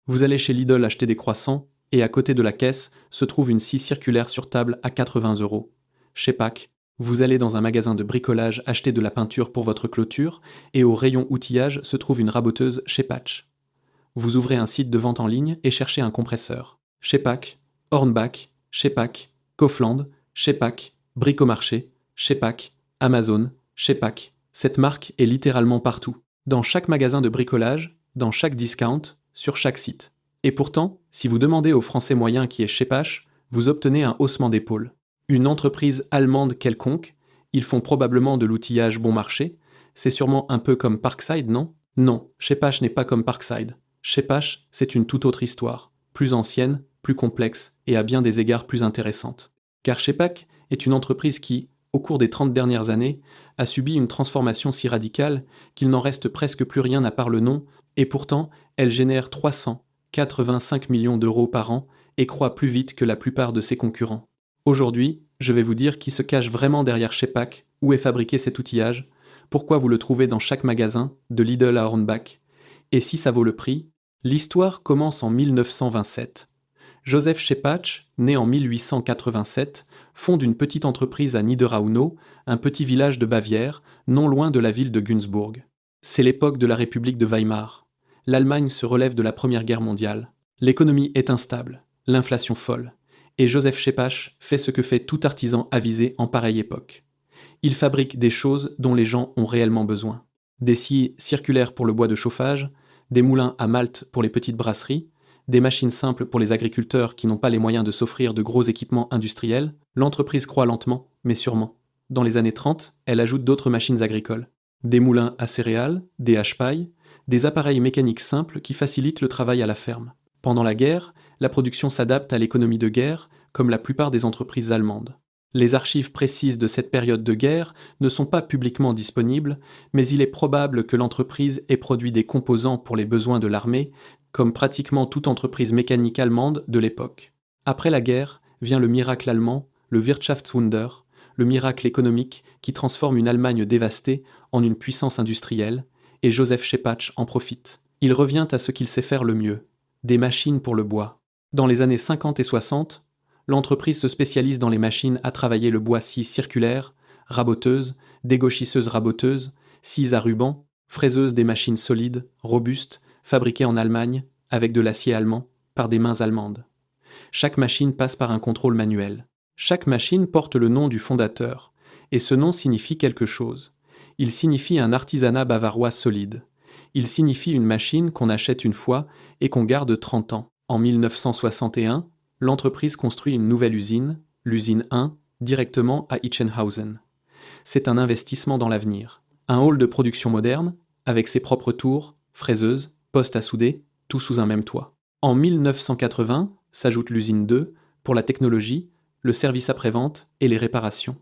Vous allez chez Lidl acheter des croissants, et à côté de la caisse se trouve une scie circulaire sur table à 80 €. Chez Pâques, vous allez dans un magasin de bricolage acheter de la peinture pour votre clôture, et au rayon outillage se trouve une raboteuse chez Patch. Vous ouvrez un site de vente en ligne et cherchez un compresseur. Chez Pâques, Hornbach, chez Pâques, Kaufland, chez Pâques, Bricomarché, chez Pâques, Amazon, chez Pâques. Cette marque est littéralement partout. Dans chaque magasin de bricolage, dans chaque discount, sur chaque site. Et pourtant, si vous demandez au Français moyen qui est chez Pâques, vous obtenez un haussement d'épaule. Une entreprise allemande quelconque, ils font probablement de l'outillage bon marché, c'est sûrement un peu comme Parkside, non? Non, chez Pâques n'est pas comme Parkside. Chez Pâques, c'est une toute autre histoire, plus ancienne, plus complexe et à bien des égards plus intéressante. Car chez Pâques est une entreprise qui, au cours des 30 dernières années, a subi une transformation si radicale qu'il n'en reste presque plus rien à part le nom, et pourtant, elle génère 385 millions d'euros par an et croît plus vite que la plupart de ses concurrents. Aujourd'hui, je vais vous dire qui se cache vraiment derrière chez Pâques, où est fabriqué cet outillage, pourquoi vous le trouvez dans chaque magasin, de Lidl à Hornbach, et si ça vaut le prix. L'histoire commence en 1927. Joseph Szepacz, né en 1887, fonde une petite entreprise à Niederauno, un petit village de Bavière, non loin de la ville de Günzburg. C'est l'époque de la République de Weimar. L'Allemagne se relève de la Première Guerre mondiale. L'économie est instable, l'inflation folle. Et Joseph Szepacz fait ce que fait tout artisan avisé en pareille époque. Il fabrique des choses dont les gens ont réellement besoin. Des scies circulaires pour le bois de chauffage, des moulins à malt pour les petites brasseries, des machines simples pour les agriculteurs qui n'ont pas les moyens de s'offrir de gros équipements industriels. L'entreprise croît lentement, mais sûrement. Dans les années 30, elle ajoute d'autres machines agricoles. Des moulins à céréales, des hache-pailles, des appareils mécaniques simples qui facilitent le travail à la ferme. Pendant la guerre, la production s'adapte à l'économie de guerre, comme la plupart des entreprises allemandes. Les archives précises de cette période de guerre ne sont pas publiquement disponibles, mais il est probable que l'entreprise ait produit des composants pour les besoins de l'armée, comme pratiquement toute entreprise mécanique allemande de l'époque. Après la guerre, vient le miracle allemand, le Wirtschaftswunder, le miracle économique qui transforme une Allemagne dévastée en une puissance industrielle, et Joseph Szepacz en profite. Il revient à ce qu'il sait faire le mieux, des machines pour le bois. Dans les années 50 et 60, l'entreprise se spécialise dans les machines à travailler le bois scie circulaire, raboteuses, dégauchisseuses raboteuses, scies à ruban, fraiseuses des machines solides, robustes, fabriquées en Allemagne, avec de l'acier allemand, par des mains allemandes. Chaque machine passe par un contrôle manuel. Chaque machine porte le nom du fondateur, et ce nom signifie quelque chose. Il signifie un artisanat bavarois solide. Il signifie une machine qu'on achète une fois et qu'on garde 30 ans. En 1961, l'entreprise construit une nouvelle usine, l'usine 1, directement à Ichenhausen. C'est un investissement dans l'avenir. Un hall de production moderne, avec ses propres tours, fraiseuses, postes à souder, tout sous un même toit. En 1980, s'ajoute l'usine 2, pour la technologie, le service après-vente et les réparations.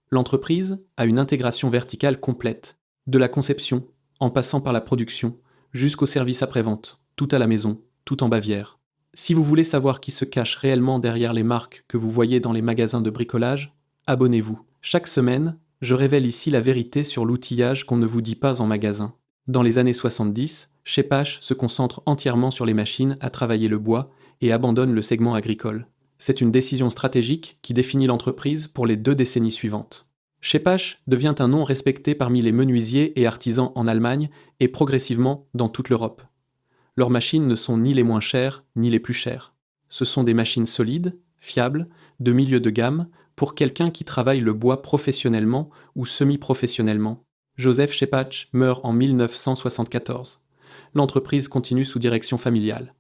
L'entreprise a une intégration verticale complète, de la conception, en passant par la production, jusqu'au service après-vente, tout à la maison, tout en Bavière. Si vous voulez savoir qui se cache réellement derrière les marques que vous voyez dans les magasins de bricolage, abonnez-vous. Chaque semaine, je révèle ici la vérité sur l'outillage qu'on ne vous dit pas en magasin. Dans les années 70, Szepacz se concentre entièrement sur les machines à travailler le bois et abandonne le segment agricole. C'est une décision stratégique qui définit l'entreprise pour les 2 décennies suivantes. Szepacz devient un nom respecté parmi les menuisiers et artisans en Allemagne et progressivement dans toute l'Europe. Leurs machines ne sont ni les moins chères ni les plus chères. Ce sont des machines solides, fiables, de milieu de gamme, pour quelqu'un qui travaille le bois professionnellement ou semi-professionnellement. Joseph Szepacz meurt en 1974. L'entreprise continue sous direction familiale.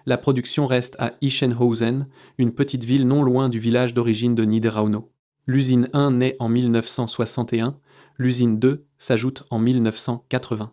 La production reste à Ichenhausen, une petite ville non loin du village d'origine de Niederauno. L'usine 1 naît en 1961, l'usine 2 s'ajoute en 1980.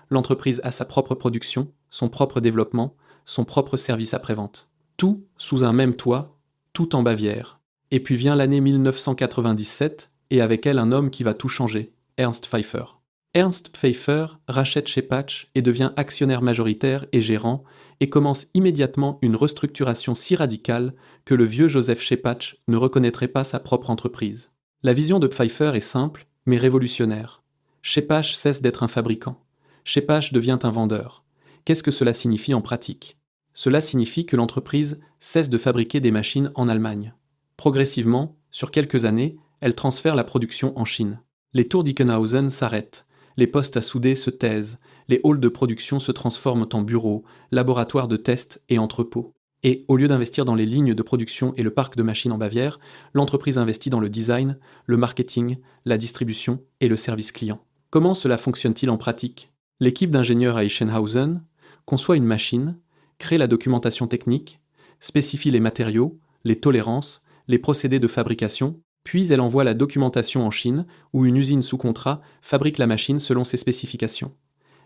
L'entreprise a sa propre production, son propre développement, son propre service après-vente. Tout sous un même toit, tout en Bavière. Et puis vient l'année 1997, et avec elle un homme qui va tout changer, Ernst Pfeiffer. Ernst Pfeiffer rachète Szepacz et devient actionnaire majoritaire et gérant, et commence immédiatement une restructuration si radicale que le vieux Joseph Szepacz ne reconnaîtrait pas sa propre entreprise. La vision de Pfeiffer est simple, mais révolutionnaire. Szepacz cesse d'être un fabricant. Szepacz devient un vendeur. Qu'est-ce que cela signifie en pratique ? Cela signifie que l'entreprise cesse de fabriquer des machines en Allemagne. Progressivement, sur quelques années, elle transfère la production en Chine. Les tours d'Ickenhausen s'arrêtent, les postes à souder se taisent, les halls de production se transforment en bureaux, laboratoires de tests et entrepôts. Et au lieu d'investir dans les lignes de production et le parc de machines en Bavière, l'entreprise investit dans le design, le marketing, la distribution et le service client. Comment cela fonctionne-t-il en pratique? L'équipe d'ingénieurs à Ichenhausen conçoit une machine, crée la documentation technique, spécifie les matériaux, les tolérances, les procédés de fabrication, puis elle envoie la documentation en Chine, où une usine sous contrat fabrique la machine selon ses spécifications.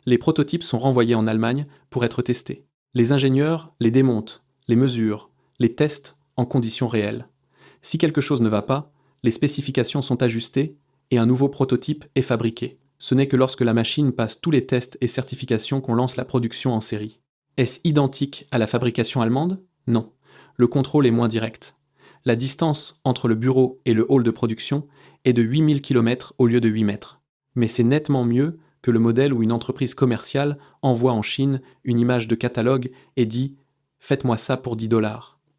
Les prototypes sont renvoyés en Allemagne pour être testés. Les ingénieurs les démontent, les mesurent, les testent en conditions réelles. Si quelque chose ne va pas, les spécifications sont ajustées et un nouveau prototype est fabriqué. Ce n'est que lorsque la machine passe tous les tests et certifications qu'on lance la production en série. Est-ce identique à la fabrication allemande? Non. Le contrôle est moins direct. La distance entre le bureau et le hall de production est de 8000 km au lieu de 8 mètres. Mais c'est nettement mieux que le modèle où une entreprise commerciale envoie en Chine une image de catalogue et dit « Faites-moi ça pour 10 $.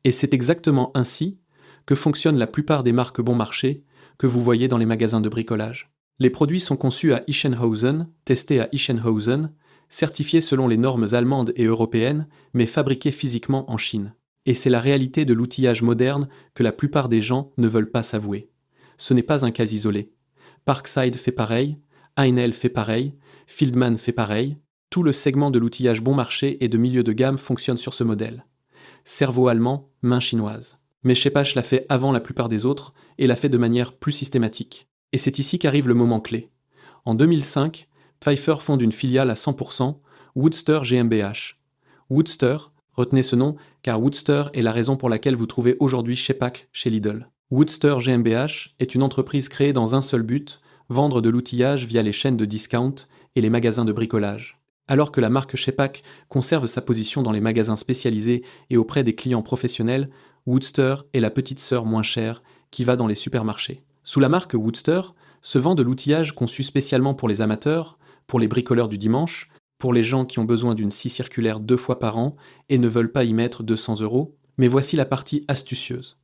Et c'est exactement ainsi que fonctionnent la plupart des marques bon marché que vous voyez dans les magasins de bricolage. Les produits sont conçus à Ichenhausen, testés à Ichenhausen, certifiés selon les normes allemandes et européennes, mais fabriqués physiquement en Chine. Et c'est la réalité de l'outillage moderne que la plupart des gens ne veulent pas s'avouer. Ce n'est pas un cas isolé. Parkside fait pareil, Heinel fait pareil, Fieldman fait pareil. Tout le segment de l'outillage bon marché et de milieu de gamme fonctionne sur ce modèle. Cerveau allemand, main chinoise. Mais Shepach l'a fait avant la plupart des autres et l'a fait de manière plus systématique. Et c'est ici qu'arrive le moment clé. En 2005, Pfeiffer fonde une filiale à 100%, Woodster GmbH. Woodster, retenez ce nom car Woodster est la raison pour laquelle vous trouvez aujourd'hui Shepach chez Lidl. Woodster GmbH est une entreprise créée dans un seul but, vendre de l'outillage via les chaînes de discount et les magasins de bricolage. Alors que la marque Shepach conserve sa position dans les magasins spécialisés et auprès des clients professionnels, Woodster est la petite sœur moins chère qui va dans les supermarchés. Sous la marque Woodster se vend de l'outillage conçu spécialement pour les amateurs, pour les bricoleurs du dimanche, pour les gens qui ont besoin d'une scie circulaire 2 fois par an et ne veulent pas y mettre 200 €. Mais voici la partie astucieuse.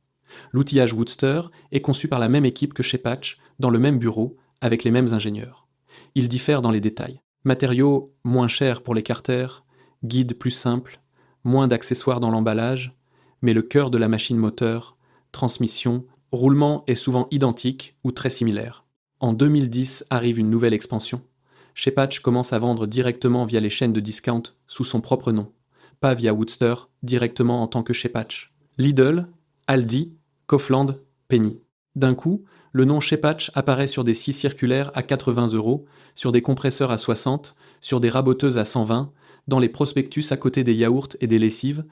L'outillage Woodster est conçu par la même équipe que Shepach, dans le même bureau, avec les mêmes ingénieurs. Il diffère dans les détails. Matériaux moins chers pour les carters, guides plus simples, moins d'accessoires dans l'emballage, mais le cœur de la machine moteur, transmission, roulement est souvent identique ou très similaire. En 2010 arrive une nouvelle expansion. Shepach commence à vendre directement via les chaînes de discount sous son propre nom, pas via Woodster, directement en tant que Shepach. Lidl, Aldi, Kaufland, Penny. D'un coup, le nom Shepach apparaît sur des scies circulaires à 80 €, sur des compresseurs à 60, sur des raboteuses à 120, dans les prospectus à côté des yaourts et des lessives,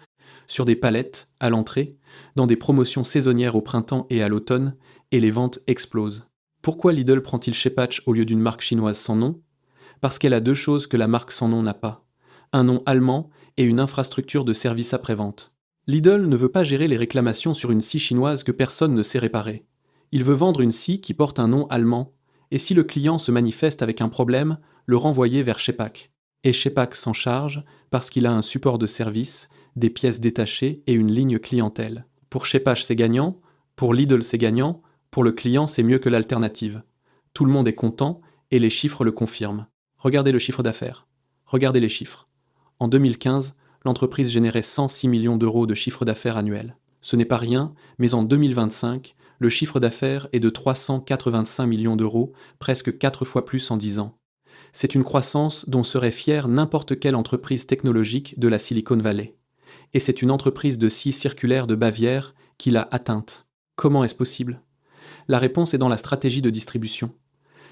sur des palettes, à l'entrée, dans des promotions saisonnières au printemps et à l'automne, et les ventes explosent. Pourquoi Lidl prend-il Shepach au lieu d'une marque chinoise sans nom? Parce qu'elle a deux choses que la marque sans nom n'a pas. Un nom allemand et une infrastructure de service après-vente. Lidl ne veut pas gérer les réclamations sur une scie chinoise que personne ne sait réparer. Il veut vendre une scie qui porte un nom allemand, et si le client se manifeste avec un problème, le renvoyer vers Shepach. Et Shepach s'en charge parce qu'il a un support de service, des pièces détachées et une ligne clientèle. Pour Shepach c'est gagnant, pour Lidl c'est gagnant, pour le client c'est mieux que l'alternative. Tout le monde est content et les chiffres le confirment. Regardez le chiffre d'affaires. Regardez les chiffres. En 2015, l'entreprise générait 106 millions € de chiffre d'affaires annuel. Ce n'est pas rien, mais en 2025, le chiffre d'affaires est de 385 millions €, presque 4 fois plus en 10 ans. C'est une croissance dont serait fière n'importe quelle entreprise technologique de la Silicon Valley. Et c'est une entreprise de scie circulaire de Bavière qui l'a atteinte. Comment est-ce possible? La réponse est dans la stratégie de distribution.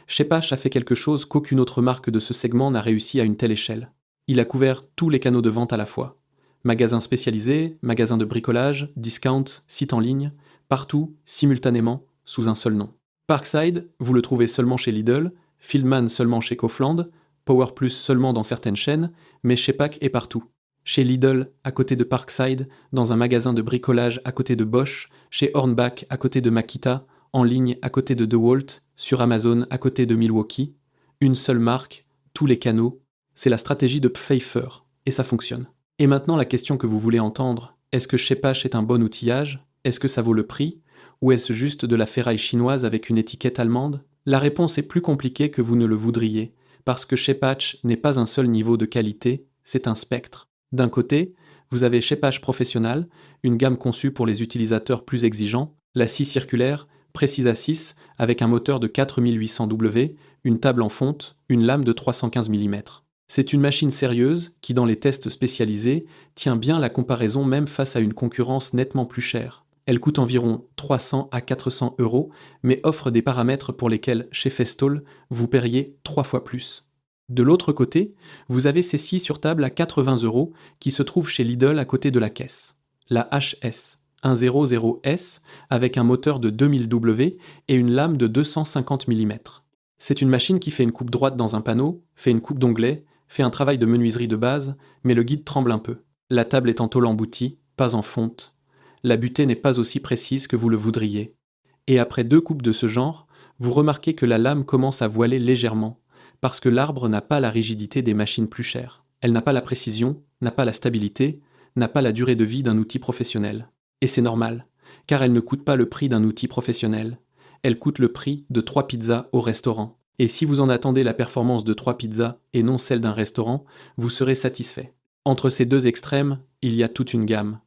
Shepach a fait quelque chose qu'aucune autre marque de ce segment n'a réussi à une telle échelle. Il a couvert tous les canaux de vente à la fois. Magasins spécialisés, magasins de bricolage, discount, sites en ligne, partout, simultanément, sous un seul nom. Parkside, vous le trouvez seulement chez Lidl, Fieldman seulement chez Kaufland, PowerPlus seulement dans certaines chaînes, mais Shepach est partout. Chez Lidl, à côté de Parkside, dans un magasin de bricolage à côté de Bosch, chez Hornbach à côté de Makita, en ligne à côté de DeWalt, sur Amazon à côté de Milwaukee. Une seule marque, tous les canaux, c'est la stratégie de Pfeiffer, et ça fonctionne. Et maintenant la question que vous voulez entendre, est-ce que Shepash est un bon outillage? Est-ce que ça vaut le prix? Ou est-ce juste de la ferraille chinoise avec une étiquette allemande? La réponse est plus compliquée que vous ne le voudriez, parce que Shepash n'est pas un seul niveau de qualité, c'est un spectre. D'un côté, vous avez Shepash Professional, une gamme conçue pour les utilisateurs plus exigeants, la scie circulaire, précise à 6, avec un moteur de 4800 W, une table en fonte, une lame de 315 mm. C'est une machine sérieuse qui, dans les tests spécialisés, tient bien la comparaison même face à une concurrence nettement plus chère. Elle coûte environ 300 à 400 euros, mais offre des paramètres pour lesquels, chez Festool, vous paieriez 3 fois plus. De l'autre côté, vous avez ces scies sur table à 80 euros qui se trouvent chez Lidl à côté de la caisse. La HS 100S avec un moteur de 2000 W et une lame de 250 mm. C'est une machine qui fait une coupe droite dans un panneau, fait une coupe d'onglet, fait un travail de menuiserie de base, mais le guide tremble un peu. La table est en tôle emboutie, pas en fonte. La butée n'est pas aussi précise que vous le voudriez. Et après 2 coupes de ce genre, vous remarquez que la lame commence à voiler légèrement, parce que l'arbre n'a pas la rigidité des machines plus chères. Elle n'a pas la précision, n'a pas la stabilité, n'a pas la durée de vie d'un outil professionnel. Et c'est normal, car elle ne coûte pas le prix d'un outil professionnel. Elle coûte le prix de 3 pizzas au restaurant. Et si vous en attendez la performance de 3 pizzas et non celle d'un restaurant, vous serez satisfait. Entre ces deux extrêmes, il y a toute une gamme.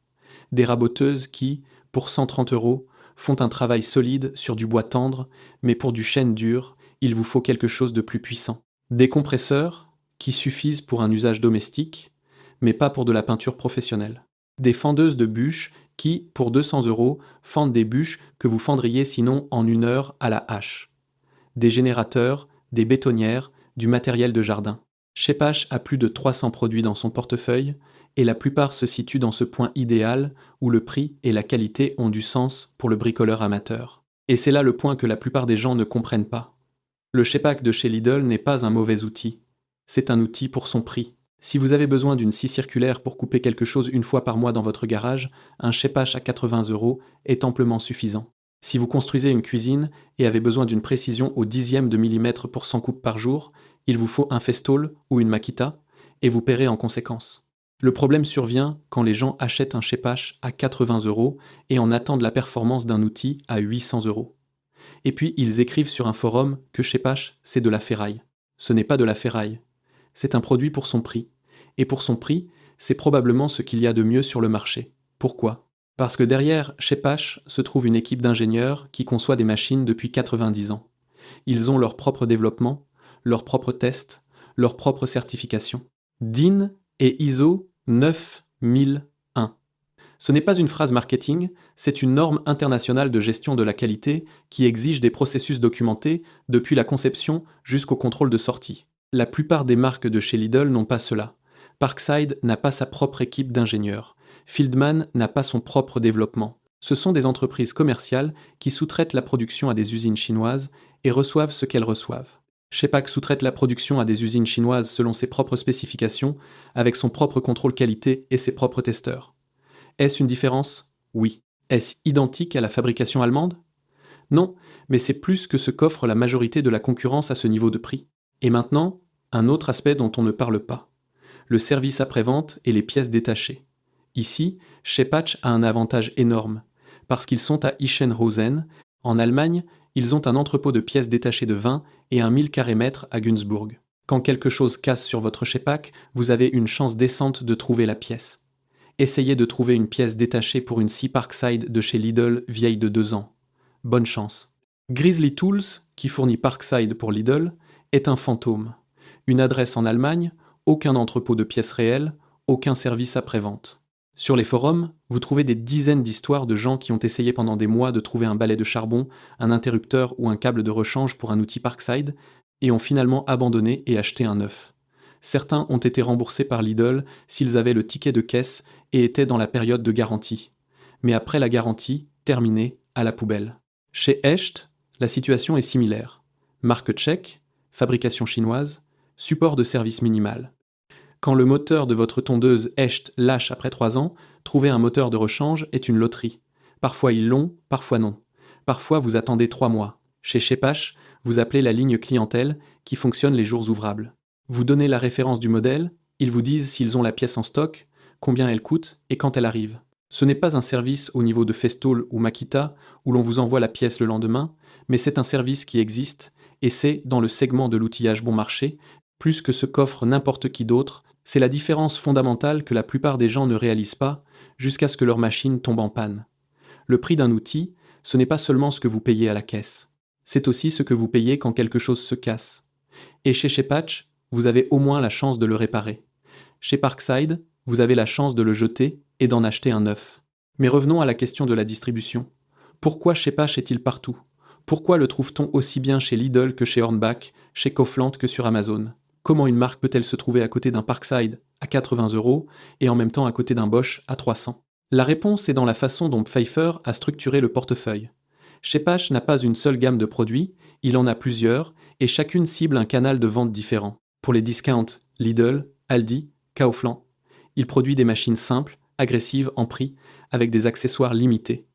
Des raboteuses qui, pour 130 euros, font un travail solide sur du bois tendre, mais pour du chêne dur, il vous faut quelque chose de plus puissant. Des compresseurs qui suffisent pour un usage domestique, mais pas pour de la peinture professionnelle. Des fendeuses de bûches qui, pour 200 euros, fendent des bûches que vous fendriez sinon en 1 heure à la hache. Des générateurs, des bétonnières, du matériel de jardin. Shepash a plus de 300 produits dans son portefeuille, et la plupart se situent dans ce point idéal où le prix et la qualité ont du sens pour le bricoleur amateur. Et c'est là le point que la plupart des gens ne comprennent pas. Le Shepack de chez Lidl n'est pas un mauvais outil. C'est un outil pour son prix. Si vous avez besoin d'une scie circulaire pour couper quelque chose une fois par mois dans votre garage, un Shepash à 80 euros est amplement suffisant. Si vous construisez une cuisine et avez besoin d'une précision au dixième de millimètre pour 100 coupes par jour, il vous faut un Festool ou une Makita, et vous paierez en conséquence. Le problème survient quand les gens achètent un Shepash à 80 euros et en attendent la performance d'un outil à 800 euros. Et puis ils écrivent sur un forum que Shepash, c'est de la ferraille. Ce n'est pas de la ferraille. C'est un produit pour son prix. Et pour son prix, c'est probablement ce qu'il y a de mieux sur le marché. Pourquoi ? Parce que derrière Shepash se trouve une équipe d'ingénieurs qui conçoit des machines depuis 90 ans. Ils ont leur propre développement, leurs propres tests, leurs propres certifications. DIN et ISO 9001. Ce n'est pas une phrase marketing, c'est une norme internationale de gestion de la qualité qui exige des processus documentés depuis la conception jusqu'au contrôle de sortie. La plupart des marques de chez Lidl n'ont pas cela. Parkside n'a pas sa propre équipe d'ingénieurs. Fieldman n'a pas son propre développement. Ce sont des entreprises commerciales qui sous-traitent la production à des usines chinoises et reçoivent ce qu'elles reçoivent. Shepack sous-traite la production à des usines chinoises selon ses propres spécifications, avec son propre contrôle qualité et ses propres testeurs. Est-ce une différence ? Oui. Est-ce identique à la fabrication allemande ? Non, mais c'est plus que ce qu'offre la majorité de la concurrence à ce niveau de prix. Et maintenant, un autre aspect dont on ne parle pas. Le service après-vente et les pièces détachées. Ici, Shepack a un avantage énorme, parce qu'ils sont à Ischenhausen. En Allemagne, ils ont un entrepôt de pièces détachées de 20 et un 1000 carrés-mètres à Günzburg. Quand quelque chose casse sur votre Shepack, vous avez une chance décente de trouver la pièce. Essayez de trouver une pièce détachée pour une scie Parkside de chez Lidl vieille de 2 ans. Bonne chance. Grizzly Tools, qui fournit Parkside pour Lidl, est un fantôme. Une adresse en Allemagne, aucun entrepôt de pièces réelles, aucun service après-vente. Sur les forums, vous trouvez des dizaines d'histoires de gens qui ont essayé pendant des mois de trouver un balai de charbon, un interrupteur ou un câble de rechange pour un outil Parkside et ont finalement abandonné et acheté un neuf. Certains ont été remboursés par Lidl s'ils avaient le ticket de caisse et étaient dans la période de garantie. Mais après la garantie, terminée, à la poubelle. Chez Echt, la situation est similaire. Marque tchèque, fabrication chinoise, support de service minimal. Quand le moteur de votre tondeuse Echt lâche après 3 ans, trouver un moteur de rechange est une loterie. Parfois ils l'ont, parfois non. Parfois vous attendez 3 mois. Chez Shepack, vous appelez la ligne clientèle qui fonctionne les jours ouvrables. Vous donnez la référence du modèle, ils vous disent s'ils ont la pièce en stock, combien elle coûte et quand elle arrive. Ce n'est pas un service au niveau de Festool ou Makita où l'on vous envoie la pièce le lendemain, mais c'est un service qui existe et c'est, dans le segment de l'outillage bon marché, plus que ce qu'offre n'importe qui d'autre, c'est la différence fondamentale que la plupart des gens ne réalisent pas jusqu'à ce que leur machine tombe en panne. Le prix d'un outil, ce n'est pas seulement ce que vous payez à la caisse, c'est aussi ce que vous payez quand quelque chose se casse. Et chez Shepatch, vous avez au moins la chance de le réparer. Chez Parkside, vous avez la chance de le jeter et d'en acheter un neuf. Mais revenons à la question de la distribution. Pourquoi Shepatch est-il partout? Pourquoi le trouve-t-on aussi bien chez Lidl que chez Hornbach, chez Kaufland que sur Amazon? Comment une marque peut-elle se trouver à côté d'un Parkside à 80 € et en même temps à côté d'un Bosch à 300? La réponse est dans la façon dont Pfeiffer a structuré le portefeuille. Shepatch n'a pas une seule gamme de produits, il en a plusieurs, et chacune cible un canal de vente différent. Pour les discounts, Lidl, Aldi, Kaufland. Il produit des machines simples, agressives en prix, avec des accessoires limités.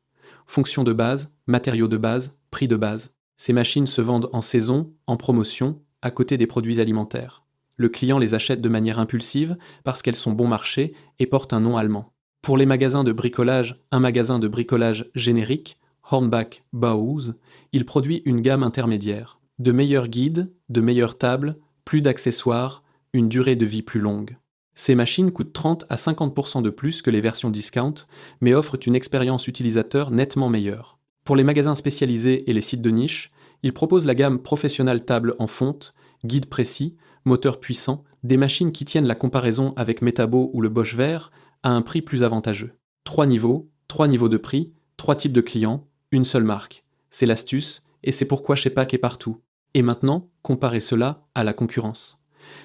Fonction de base, matériaux de base, prix de base. Ces machines se vendent en saison, en promotion, à côté des produits alimentaires. Le client les achète de manière impulsive parce qu'elles sont bon marché et portent un nom allemand. Pour les magasins de bricolage, un magasin de bricolage générique, Hornbach Bauhaus, il produit une gamme intermédiaire. De meilleurs guides, de meilleures tables, plus d'accessoires, une durée de vie plus longue. Ces machines coûtent 30 à 50% de plus que les versions discount, mais offrent une expérience utilisateur nettement meilleure. Pour les magasins spécialisés et les sites de niche, ils proposent la gamme Professional table en fonte, guide précis, moteur puissant, des machines qui tiennent la comparaison avec Metabo ou le Bosch Vert à un prix plus avantageux. 3 niveaux de prix, 3 types de clients, une seule marque. C'est l'astuce et c'est pourquoi Shepatch est partout. Et maintenant, comparez cela à la concurrence.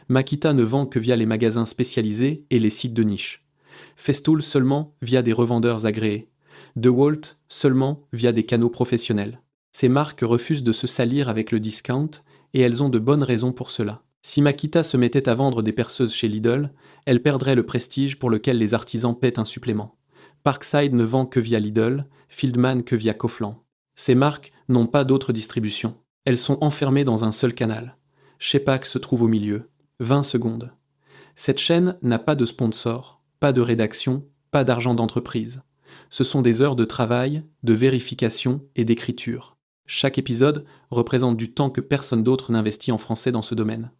Makita ne vend que via les magasins spécialisés et les sites de niche. Festool seulement via des revendeurs agréés. DeWalt seulement via des canaux professionnels. Ces marques refusent de se salir avec le discount et elles ont de bonnes raisons pour cela. Si Makita se mettait à vendre des perceuses chez Lidl, elle perdrait le prestige pour lequel les artisans paient un supplément. Parkside ne vend que via Lidl, Fieldman que via Kaufland. Ces marques n'ont pas d'autre distribution. Elles sont enfermées dans un seul canal. Shepatch se trouve au milieu. 20 secondes. Cette chaîne n'a pas de sponsor, pas de rédaction, pas d'argent d'entreprise. Ce sont des heures de travail, de vérification et d'écriture. Chaque épisode représente du temps que personne d'autre n'investit en français dans ce domaine.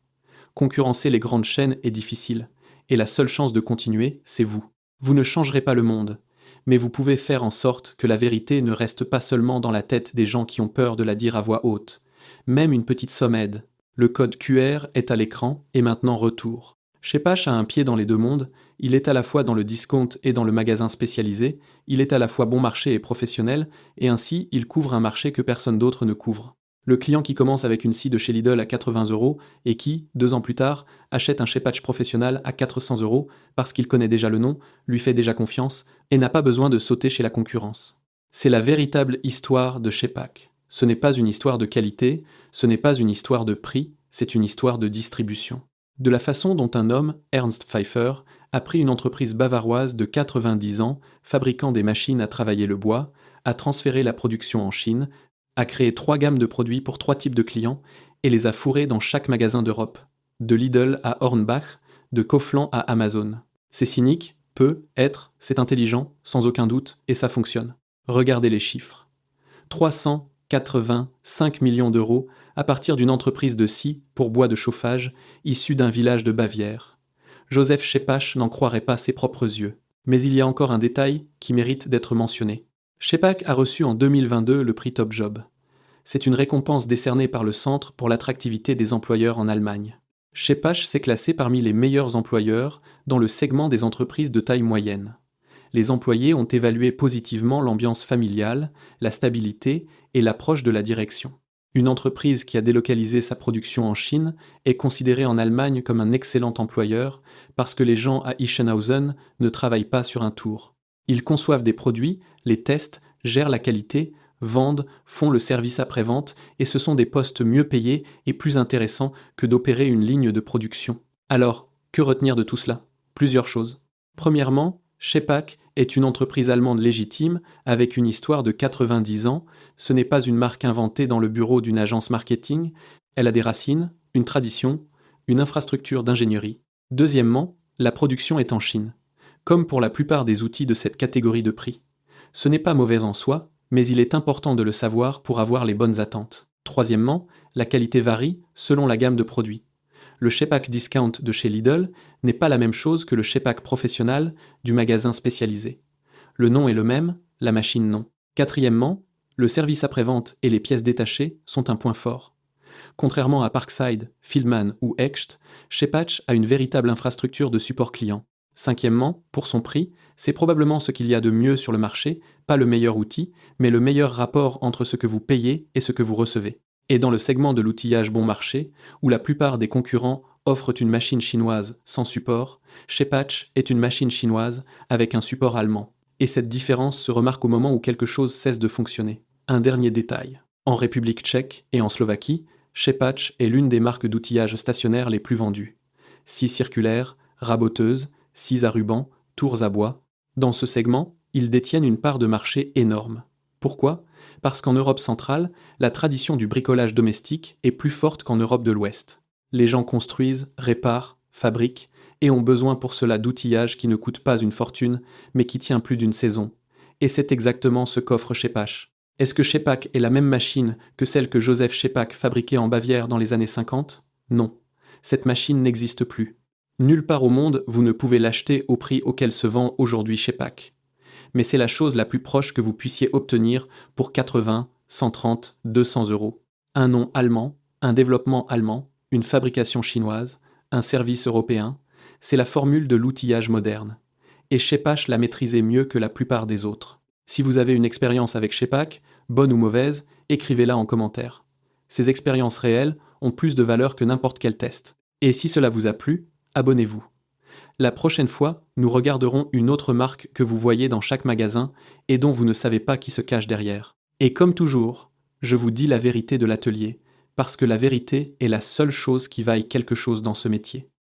Concurrencer les grandes chaînes est difficile, et la seule chance de continuer, c'est vous. Vous ne changerez pas le monde, mais vous pouvez faire en sorte que la vérité ne reste pas seulement dans la tête des gens qui ont peur de la dire à voix haute. Même une petite somme aide. Le code QR est à l'écran et maintenant retour. Shepatch a un pied dans les deux mondes, il est à la fois dans le discount et dans le magasin spécialisé, il est à la fois bon marché et professionnel, et ainsi il couvre un marché que personne d'autre ne couvre. Le client qui commence avec une scie de chez Lidl à 80 € et qui, 2 ans plus tard, achète un Shepatch professionnel à 400 € parce qu'il connaît déjà le nom, lui fait déjà confiance et n'a pas besoin de sauter chez la concurrence. C'est la véritable histoire de Shepatch. Ce n'est pas une histoire de qualité, ce n'est pas une histoire de prix, c'est une histoire de distribution. De la façon dont un homme, Ernst Pfeiffer, a pris une entreprise bavaroise de 90 ans, fabriquant des machines à travailler le bois, a transféré la production en Chine, a créé 3 gammes de produits pour 3 types de clients et les a fourrés dans chaque magasin d'Europe, de Lidl à Hornbach, de Kaufland à Amazon. C'est cynique, peut être, c'est intelligent, sans aucun doute, et ça fonctionne. Regardez les chiffres. 385 millions d'euros à partir d'une entreprise de scie pour bois de chauffage issue d'un village de Bavière. Joseph Shepatch n'en croirait pas ses propres yeux. Mais il y a encore un détail qui mérite d'être mentionné. Shepatch a reçu en 2022 le prix Top Job. C'est une récompense décernée par le Centre pour l'attractivité des employeurs en Allemagne. Shepatch s'est classé parmi les meilleurs employeurs dans le segment des entreprises de taille moyenne. Les employés ont évalué positivement l'ambiance familiale, la stabilité et l'approche de la direction. Une entreprise qui a délocalisé sa production en Chine est considérée en Allemagne comme un excellent employeur parce que les gens à Ischenhausen ne travaillent pas sur un tour. Ils conçoivent des produits, les testent, gèrent la qualité, vendent, font le service après-vente et ce sont des postes mieux payés et plus intéressants que d'opérer une ligne de production. Alors, que retenir de tout cela? Plusieurs choses. Premièrement, Shepatch est une entreprise allemande légitime avec une histoire de 90 ans. Ce n'est pas une marque inventée dans le bureau d'une agence marketing. Elle a des racines, une tradition, une infrastructure d'ingénierie. Deuxièmement, la production est en Chine. comme pour la plupart des outils de cette catégorie de prix. Ce n'est pas mauvais en soi, mais il est important de le savoir pour avoir les bonnes attentes. Troisièmement, la qualité varie selon la gamme de produits. Le Shepak Discount de chez Lidl n'est pas la même chose que le Shepak Professional du magasin spécialisé. Le nom est le même, la machine non. Quatrièmement, le service après-vente et les pièces détachées sont un point fort. Contrairement à Parkside, Fieldman ou Echt, Shepatch a une véritable infrastructure de support client. Cinquièmement, pour son prix, c'est probablement ce qu'il y a de mieux sur le marché, pas le meilleur outil, mais le meilleur rapport entre ce que vous payez et ce que vous recevez. Et dans le segment de l'outillage bon marché, où la plupart des concurrents offrent une machine chinoise sans support, Shepatch est une machine chinoise avec un support allemand. Et cette différence se remarque au moment où quelque chose cesse de fonctionner. Un dernier détail. En République tchèque et en Slovaquie, Shepatch est l'une des marques d'outillage stationnaire les plus vendues. Scies circulaires, raboteuses, scies à ruban, tours à bois. Dans ce segment, ils détiennent une part de marché énorme. Pourquoi ? Parce qu'en Europe centrale, la tradition du bricolage domestique est plus forte qu'en Europe de l'Ouest. Les gens construisent, réparent, fabriquent, et ont besoin pour cela d'outillage qui ne coûte pas une fortune, mais qui tient plus d'une saison. Et c'est exactement ce qu'offre Shepatch. Est-ce que Shepak est la même machine que celle que Joseph Shepak fabriquait en Bavière dans les années 50 ? Non. Cette machine n'existe plus. Nulle part au monde vous ne pouvez l'acheter au prix auquel se vend aujourd'hui Shepak. Mais c'est la chose la plus proche que vous puissiez obtenir pour 80, 130, 200 euros. Un nom allemand, un développement allemand, une fabrication chinoise, un service européen, c'est la formule de l'outillage moderne. Et Shepatch l'a maîtrisé mieux que la plupart des autres. Si vous avez une expérience avec Shepak, bonne ou mauvaise, écrivez-la en commentaire. Ces expériences réelles ont plus de valeur que n'importe quel test. Et si cela vous a plu, abonnez-vous. La prochaine fois, nous regarderons une autre marque que vous voyez dans chaque magasin et dont vous ne savez pas qui se cache derrière. Et comme toujours, je vous dis la vérité de l'atelier, parce que la vérité est la seule chose qui vaille quelque chose dans ce métier.